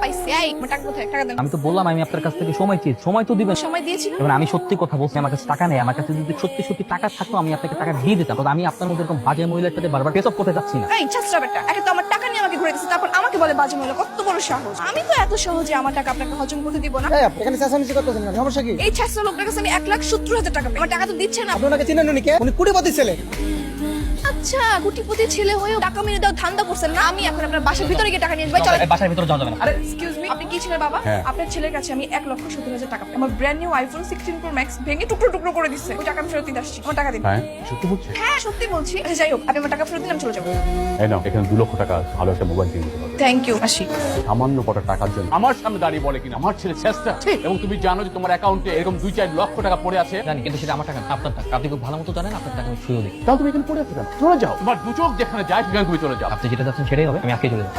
পাইছি। এই আমার টাকা কোথায়? টাকা দেন। আমি তো বললাম আমি আপনার কাছ থেকে সময় চেয়েছি, সময় তো দিবেন। সময় দিয়েছিল। এবার আমি সত্যি কথা বলছি, আমার কাছে টাকা নেই। আমার কাছে যদি সত্যি সত্যি টাকা থাকতো আমি আপনাকে টাকা দিয়ে দিতাম। তবে আমি আপনার মধ্যে এরকম বাজে মহিলার সাথে বারবার পেছাব করতে যাচ্ছি না। এই ছাত্র বেটা, একে তো আমার টাকা নিয়ে আমাকে ঘুরে দিচ্ছে, তারপর আমাকে বলে বাজে মহিলা। কত বড় সাহস! আমি তো এত সহজে আমার টাকা আপনাকে হজম করতে দিব না। এই, আপনি এখানে চেঁচামেচি করতেছেন কেন? সমস্যা কি? এই ছাত্র লোকটার কাছে আমি 1,70,000 টাকা পাই, আমার টাকা তো দিচ্ছে না। আপনি ওনাকে চিনেন উনি কে? উনি কোটিপতি ছেলে। আচ্ছা, কোটিপতি ছেলে হয়েও টাকা মেরে দাও ধান্দা করছেন না? আমি এখন আপনার বাসার ভিতরে গিয়ে টাকা নিয়ে আসবো। চলেন। এই বাসার ভিতরে যাওয়া যাবে না। আরে এক্সকিউজ মি, আপনি কি ছিলেন বাবা? হ্যাঁ। আপনার ছেলের কাছে আমি 1,70,000 টাকা পাই। আমার brand new iPhone 16 pro max ভেঙে টুকরো টুকরো করে দিচ্ছে। ওই টাকা আমি ফেরত দিতে আসছি। আমার টাকা দিন। হ্যাঁ সত্যি বলছে? হ্যাঁ, সত্যি বলছি। আচ্ছা, যাই হোক, আপনি আমার টাকা ফেরত দিন, আমি চলে যাবো। এই নাও, এখানে 2 লক্ষ টাকা আছে। ভালো একটা মোবাইল কিনে দিতে হবে। Thank you. আসি। সামান্য কটা টাকার জন্য আমার সামনে দাঁড়িয়ে বলে কিনা আমার ছেলে চেষ্টা, এবং তুমি জানো যে তোমার অ্যাকাউন্টে এরকম 2-4 লক্ষ টাকা পড়ে আছে। জানি, কিন্তু সেটা আমার টাকা না, আপনার টাকা। আপনি খুব ভালো মতো জানেন আপনার টাকা আমি ছুঁয়েও দিই। তাহলে তুমি এখানে পড়ে আছো কেন? চলে যাও, তোমার 2 চোখ যেখানে যায় সেখানে তুমি চলে যাও। আপনি যেটা চাচ্ছেন সেটাই হবে, আমি আজকে চলে যাবো।